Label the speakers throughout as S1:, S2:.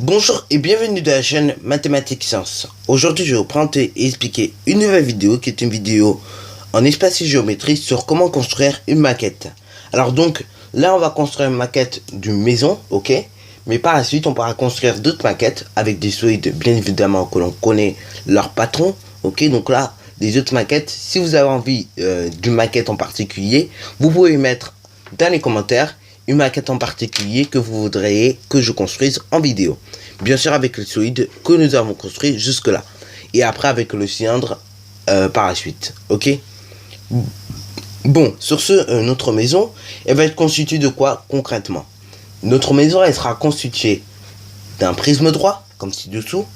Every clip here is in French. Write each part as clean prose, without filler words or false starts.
S1: Bonjour et bienvenue dans la chaîne Mathématiques Sciences. Aujourd'hui, je vais vous présenter et expliquer une nouvelle vidéo qui est une vidéo en espace et géométrie sur comment construire une maquette. Alors donc, là on va construire une maquette d'une maison, ok? Mais par la suite, on pourra construire d'autres maquettes avec des solides, bien évidemment, que l'on connaît leur patron, ok? Donc là, les autres maquettes, si vous avez envie d'une maquette en particulier, vous pouvez mettre dans les commentaires une maquette en particulier que vous voudriez que je construise en vidéo. Bien sûr avec le solide que nous avons construit jusque là. Et après avec le cylindre par la suite. Ok. Bon, sur ce, notre maison, elle va être constituée de quoi concrètement? Notre maison, elle sera constituée d'un prisme droit, comme ci-dessous,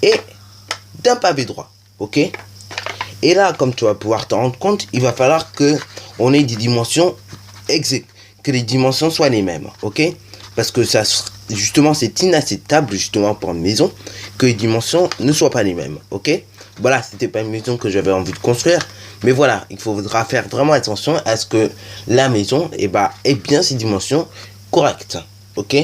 S1: et d'un pavé droit. Ok. Et là, comme tu vas pouvoir te rendre compte, il va falloir que on ait des dimensions exactes, que les dimensions soient les mêmes, ok? Parce que ça, justement, c'est inacceptable, justement, pour une maison, que les dimensions ne soient pas les mêmes, ok? Voilà, c'était pas une maison que j'avais envie de construire, mais voilà, il faudra faire vraiment attention à ce que la maison, ait bien ses dimensions correctes, ok?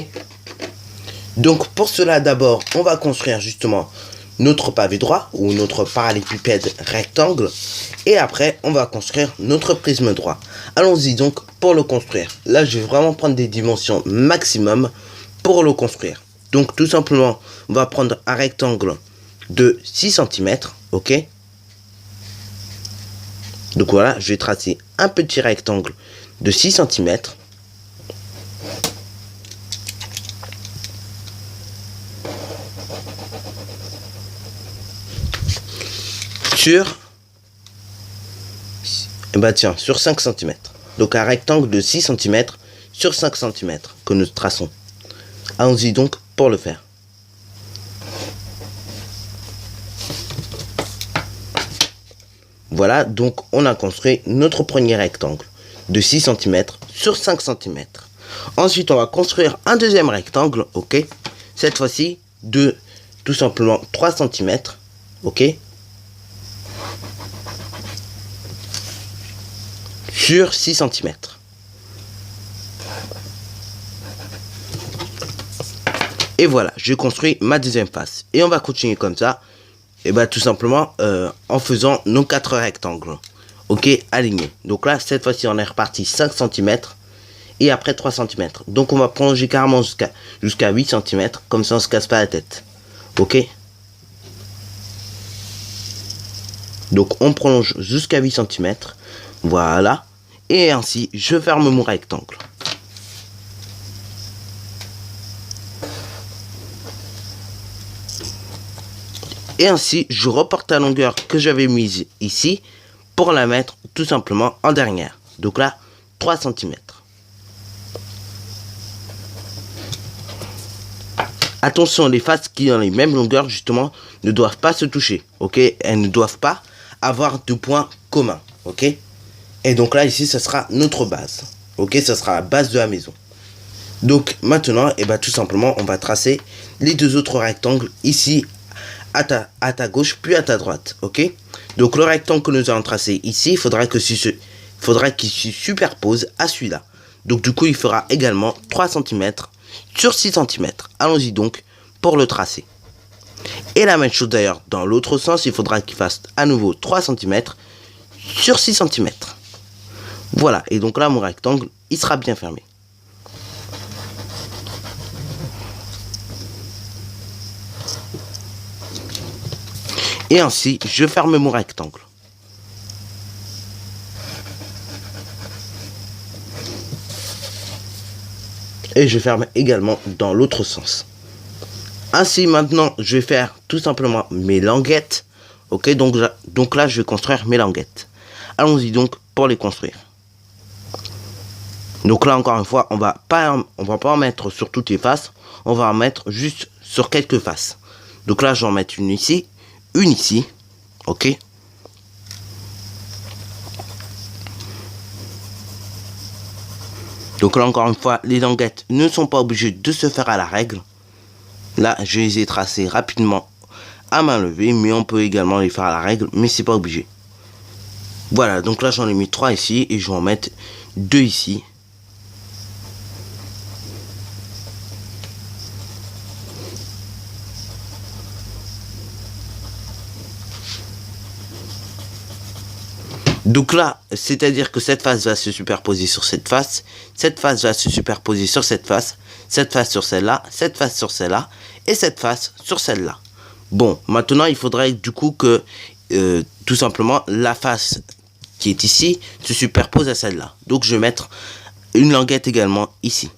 S1: Donc, pour cela, d'abord, on va construire, justement, notre pavé droit ou notre parallélépipède rectangle et après on va construire notre prisme droit. Allons-y donc pour le construire. Là je vais vraiment prendre des dimensions maximum pour le construire. Donc tout simplement on va prendre un rectangle de 6 cm, ok? Donc voilà, je vais tracer un petit rectangle de 6 cm. Sur sur 5 cm. Donc un rectangle de 6 cm sur 5 cm que nous traçons. Allons-y donc pour le faire. Voilà, donc on a construit notre premier rectangle de 6 cm sur 5 cm. Ensuite, on va construire un deuxième rectangle, ok? Cette fois-ci de tout simplement 3 cm, ok? Sur 6 cm. Et voilà, j'ai construit ma deuxième face. Et on va continuer comme ça. Et tout simplement en faisant nos 4 rectangles. Ok, alignés. Donc là, cette fois-ci, on est reparti 5 cm. Et après 3 cm. Donc on va prolonger carrément jusqu'à 8 cm. Comme ça, on ne se casse pas la tête. Ok. Donc on prolonge jusqu'à 8 cm. Voilà. Et ainsi, je ferme mon rectangle. Et ainsi, je reporte la longueur que j'avais mise ici pour la mettre tout simplement en dernière. Donc là, 3 cm. Attention, les faces qui ont les mêmes longueurs, justement, ne doivent pas se toucher. Ok? Elles ne doivent pas avoir de points communs. Ok? Et donc là, ici, ce sera notre base. Ok, ce sera la base de la maison. Donc maintenant, tout simplement, on va tracer les deux autres rectangles ici à ta gauche, puis à ta droite. Ok. Donc le rectangle que nous allons tracer ici, il faudra qu'il se superpose à celui-là. Donc du coup, il fera également 3 cm sur 6 cm. Allons-y donc pour le tracer. Et la même chose d'ailleurs dans l'autre sens, il faudra qu'il fasse à nouveau 3 cm sur 6 cm. Voilà, et donc là, mon rectangle, il sera bien fermé. Et ainsi, je ferme mon rectangle. Et je ferme également dans l'autre sens. Ainsi, maintenant, je vais faire tout simplement mes languettes. Ok, donc là, je vais construire mes languettes. Allons-y donc pour les construire. Donc là, encore une fois, on va pas en mettre sur toutes les faces. On va en mettre juste sur quelques faces. Donc là, je vais en mettre une ici, ok. Donc là, encore une fois, les languettes ne sont pas obligées de se faire à la règle. Là, je les ai tracées rapidement à main levée, mais on peut également les faire à la règle, mais c'est pas obligé. Voilà, donc là, j'en ai mis 3 ici, et je vais en mettre 2 ici. Donc là, c'est-à-dire que cette face va se superposer sur cette face va se superposer sur cette face sur celle-là, cette face sur celle-là, et cette face sur celle-là. Bon, maintenant, il faudrait du coup que, tout simplement, la face qui est ici se superpose à celle-là. Donc, je vais mettre une languette également ici.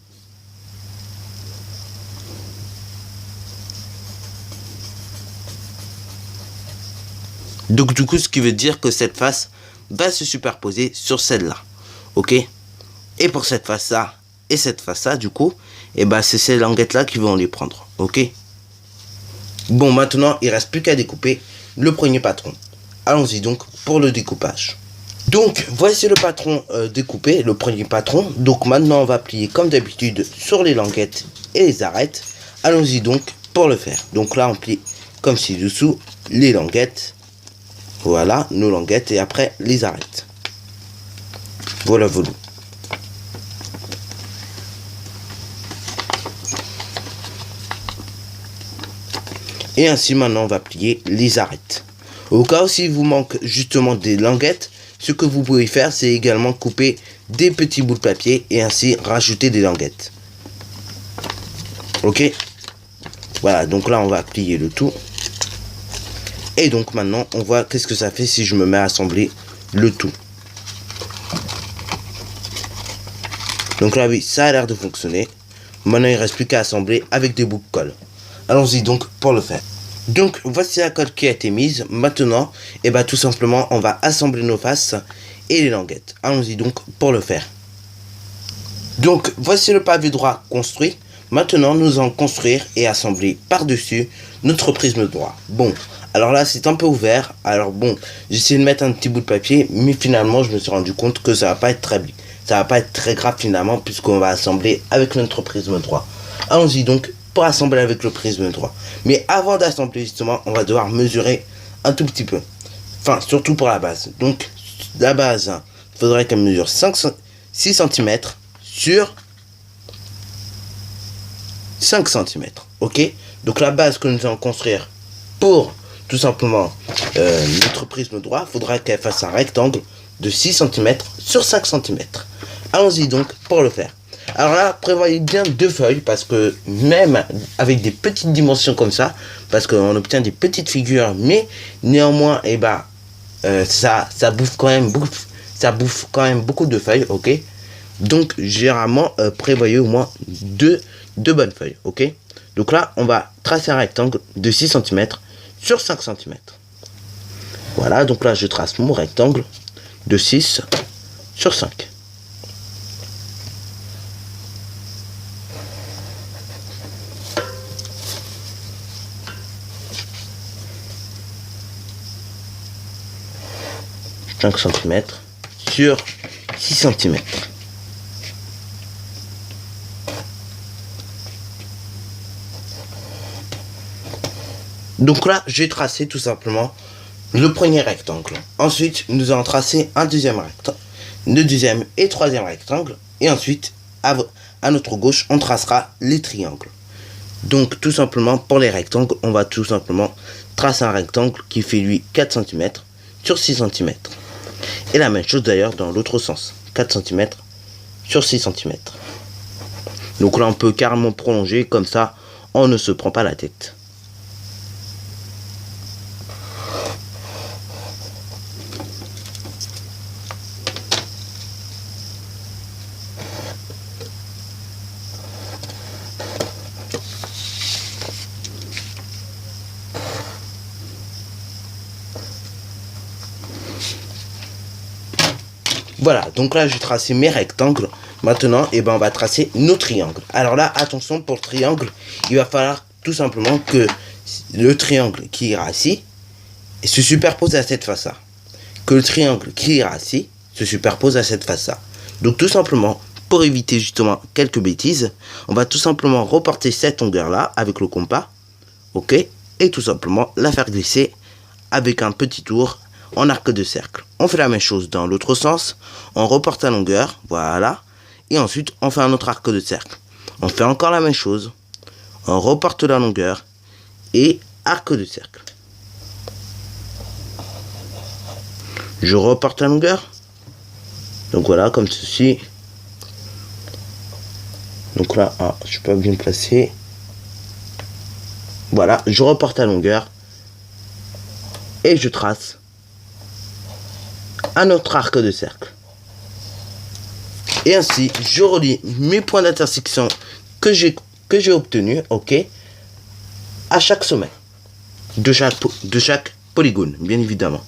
S1: Donc, du coup, ce qui veut dire que cette face va se superposer sur celle-là. Ok? Et pour cette face-là et cette face-là, du coup, et ben c'est ces languettes-là qui vont les prendre. Ok? Bon, maintenant, il ne reste plus qu'à découper le premier patron. Allons-y donc pour le découpage. Donc, voici le patron découpé, le premier patron. Donc, maintenant, on va plier comme d'habitude sur les languettes et les arêtes. Allons-y donc pour le faire. Donc là, on plie comme ci-dessous les languettes. Voilà, nos languettes et après les arêtes. Voilà, voilà. Et ainsi, maintenant, on va plier les arêtes. Au cas où s'il vous manque justement des languettes, ce que vous pouvez faire, c'est également couper des petits bouts de papier et ainsi rajouter des languettes. Ok? Voilà, donc là, on va plier le tout. Et donc maintenant, on voit qu'est-ce que ça fait si je me mets à assembler le tout. Donc là, oui, ça a l'air de fonctionner. Maintenant, il ne reste plus qu'à assembler avec des bouts de colle. Allons-y donc pour le faire. Donc, voici la colle qui a été mise. Maintenant, et ben, tout simplement, on va assembler nos faces et les languettes. Allons-y donc pour le faire. Donc, voici le pavé droit construit. Maintenant, nous allons construire et assembler par-dessus notre prisme droit. Bon, alors là, c'est un peu ouvert. Alors bon, j'ai essayé de mettre un petit bout de papier, mais finalement, je me suis rendu compte que ça va pas être ça va pas être très grave finalement, puisqu'on va assembler avec notre prisme droit. Allons-y donc pour assembler avec le prisme droit. Mais avant d'assembler justement, on va devoir mesurer un tout petit peu. Enfin, surtout pour la base. Donc, la base, il faudrait qu'elle mesure 6 cm sur 5 cm. Ok? Donc la base que nous allons construire pour tout simplement notre prisme droit, il faudra qu'elle fasse un rectangle de 6 cm sur 5 cm. Allons-y donc pour le faire. Alors là, prévoyez bien 2 feuilles parce que même avec des petites dimensions comme ça, parce qu'on obtient des petites figures, mais néanmoins, et bah, ça bouffe quand même beaucoup de feuilles, ok? Donc généralement, prévoyez au moins deux bonnes feuilles, ok? Donc là, on va tracer un rectangle de 6 cm sur 5 cm. Voilà, donc là, je trace mon rectangle de 6 sur 5. cm sur 6 cm. Donc là, j'ai tracé tout simplement le premier rectangle. Ensuite, nous allons tracer un deuxième rectangle, le deuxième et troisième rectangle. Et ensuite, à notre gauche, on tracera les triangles. Donc, tout simplement, pour les rectangles, on va tout simplement tracer un rectangle qui fait, lui, 4 cm sur 6 cm. Et la même chose d'ailleurs dans l'autre sens. 4 cm sur 6 cm. Donc là, on peut carrément prolonger, comme ça, on ne se prend pas la tête. Voilà, donc là j'ai tracé mes rectangles. Maintenant, eh ben, on va tracer nos triangles. Alors là, attention, pour le triangle, il va falloir tout simplement que le triangle qui ira ici se superpose à cette face-là. Que le triangle qui ira ici se superpose à cette face-là. Donc tout simplement, pour éviter justement quelques bêtises, on va tout simplement reporter cette longueur-là avec le compas. Ok? Et tout simplement la faire glisser avec un petit tour en arc de cercle. On fait la même chose dans l'autre sens. On reporte la longueur, voilà. Et ensuite, on fait un autre arc de cercle. On fait encore la même chose. On reporte la longueur et arc de cercle. Je reporte la longueur. Donc voilà, comme ceci. Donc là, je suis pas bien placé. Voilà, je reporte la longueur. Et je trace un autre arc de cercle. Et ainsi, je relie mes points d'intersection que j'ai obtenus, ok, à chaque sommet de chaque polygone, bien évidemment.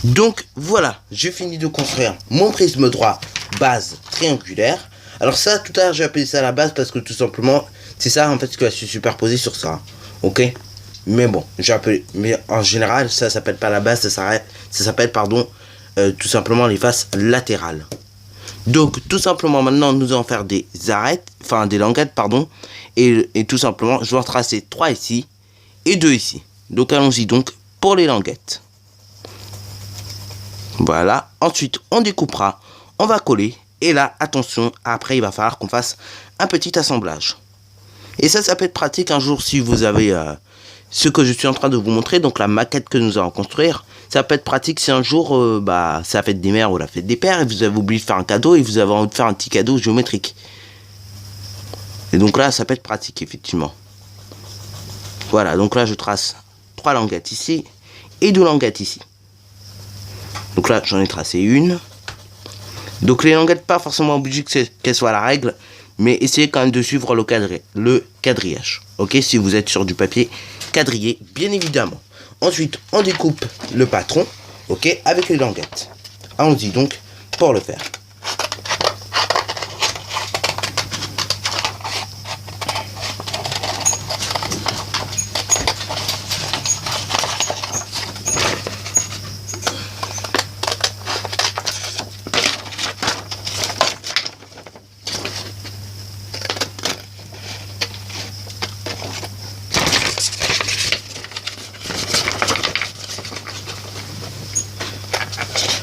S1: Donc voilà, j'ai fini de construire mon prisme droit base triangulaire. Alors ça, tout à l'heure j'ai appelé ça la base parce que tout simplement, c'est ça en fait ce qui va se superposer sur ça. Ok. Mais bon, mais en général, ça s'appelle pas la base, ça s'appelle tout simplement les faces latérales. Donc tout simplement maintenant nous allons faire des arêtes, enfin des languettes pardon, et tout simplement je vais en tracer 3 ici et 2 ici. Donc allons-y donc pour les languettes. Voilà, ensuite on découpera, on va coller, et là, attention, après il va falloir qu'on fasse un petit assemblage. Et ça peut être pratique un jour si vous avez ce que je suis en train de vous montrer, donc la maquette que nous allons construire. Ça peut être pratique si un jour, c'est la fête des mères ou la fête des pères, et vous avez oublié de faire un cadeau, et vous avez envie de faire un petit cadeau géométrique. Et donc là, ça peut être pratique, effectivement. Voilà, donc là je trace 3 languettes ici, et 2 languettes ici. Donc là, j'en ai tracé une. Donc les languettes, pas forcément obligé qu'elles soient la règle, mais essayez quand même de suivre le quadrillage. Ok, si vous êtes sur du papier quadrillé, bien évidemment. Ensuite, on découpe le patron, ok, avec les languettes. Allons-y donc pour le faire.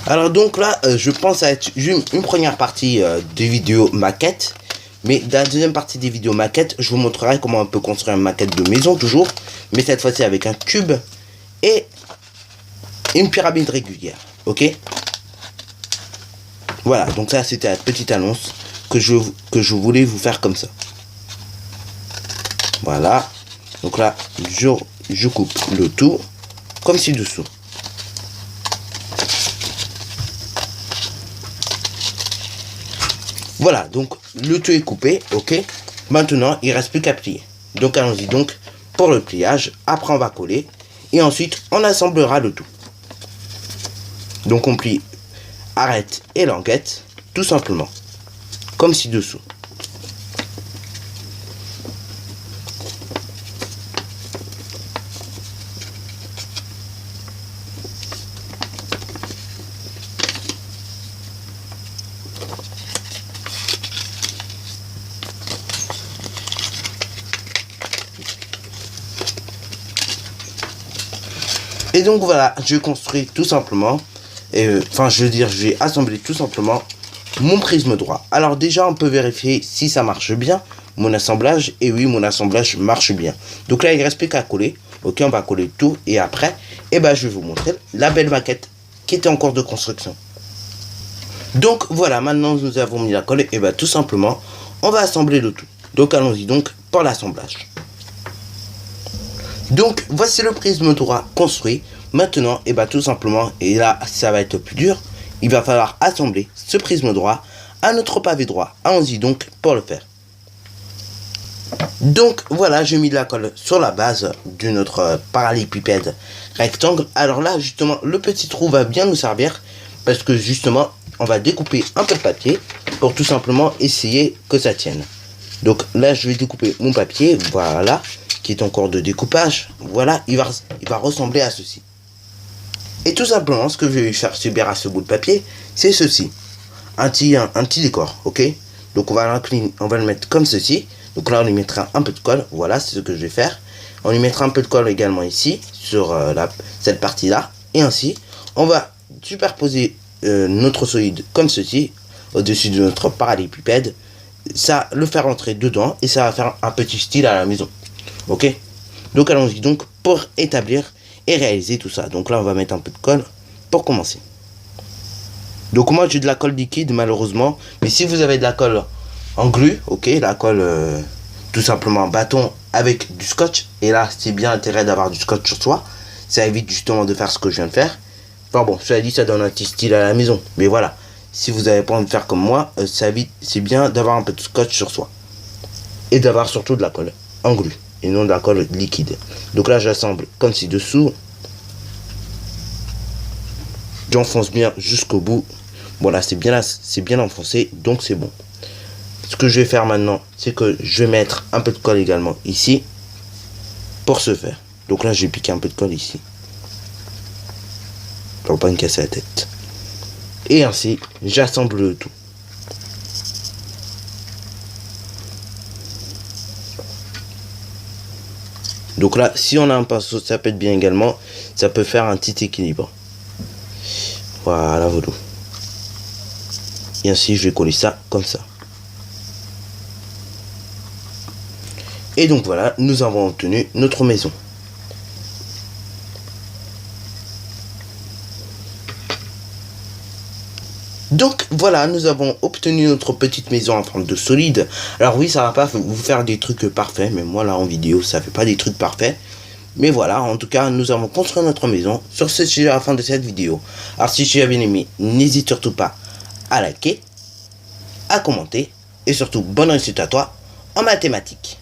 S1: Alors donc là, je pense à être une première partie des vidéos maquettes. Mais dans la deuxième partie des vidéos maquettes, je vous montrerai comment on peut construire une maquette de maison toujours. Mais cette fois-ci avec un cube et une pyramide régulière. Ok. Voilà, donc ça c'était la petite annonce que je voulais vous faire comme ça. Voilà. Donc là, je coupe le tout comme ci-dessous. Voilà, donc le tout est coupé, ok. Maintenant, il ne reste plus qu'à plier. Donc allons-y donc pour le pliage. Après, on va coller. Et ensuite, on assemblera le tout. Donc on plie arête et languette, tout simplement. Comme ci-dessous. Et donc voilà, je construis tout simplement, j'ai assemblé tout simplement mon prisme droit. Alors déjà, on peut vérifier si ça marche bien, mon assemblage. Et oui, mon assemblage marche bien. Donc là, il ne reste plus qu'à coller. Ok, on va coller tout. Et après, je vais vous montrer la belle maquette qui était en cours de construction. Donc voilà, maintenant nous avons mis la colle. Et tout simplement, on va assembler le tout. Donc allons-y donc pour l'assemblage. Donc voici le prisme droit construit. Maintenant, tout simplement, et là ça va être plus dur, il va falloir assembler ce prisme droit à notre pavé droit. Allons-y donc pour le faire. Donc voilà, j'ai mis de la colle sur la base de notre parallélépipède rectangle. Alors là justement, le petit trou va bien nous servir parce que justement, on va découper un peu de papier pour tout simplement essayer que ça tienne. Donc là, je vais découper mon papier, voilà, qui est encore de découpage. Voilà, il va ressembler à ceci. Et tout simplement, ce que je vais faire subir à ce bout de papier, c'est ceci. Un petit décor, ok. Donc on va le mettre comme ceci. Donc là, on lui mettra un peu de colle. Voilà, c'est ce que je vais faire. On lui mettra un peu de colle également ici, sur cette partie-là. Et ainsi, On va superposer notre solide comme ceci au-dessus de notre parallélépipède. Ça le faire entrer dedans et ça va faire un petit style à la maison. Ok, donc allons-y donc pour établir et réaliser tout ça. Donc là on va mettre un peu de colle pour commencer. Donc moi j'ai de la colle liquide malheureusement, mais si vous avez de la colle en glu, ok, la colle tout simplement en bâton avec du scotch, et là c'est bien intérêt d'avoir du scotch sur soi, ça évite justement de faire ce que je viens de faire. Enfin bon, cela dit, ça donne un petit style à la maison, mais voilà, si vous n'avez pas envie de faire comme moi, c'est bien d'avoir un peu de scotch sur soi et d'avoir surtout de la colle en glu et non de la colle liquide. Donc là j'assemble comme ci-dessous, j'enfonce bien jusqu'au bout. Voilà, c'est bien enfoncé, donc c'est bon. Ce que je vais faire maintenant, c'est que je vais mettre un peu de colle également ici pour ce faire. Donc là, j'ai piqué un peu de colle ici pour pas me casser la tête. Et ainsi, j'assemble le tout. Donc là, si on a un pinceau, ça peut être bien également. Ça peut faire un petit équilibre. Voilà, voilà. Et ainsi, je vais coller ça comme ça. Et donc voilà, nous avons obtenu notre maison. Donc voilà, nous avons obtenu notre petite maison en forme de solide. Alors oui, ça va pas vous faire des trucs parfaits, mais moi là en vidéo, ça fait pas des trucs parfaits. Mais voilà, en tout cas, nous avons construit notre maison. Sur ce, c'est la fin de cette vidéo. Alors si tu as bien aimé, n'hésite surtout pas à liker, à commenter, et surtout bonne réussite à toi en mathématiques.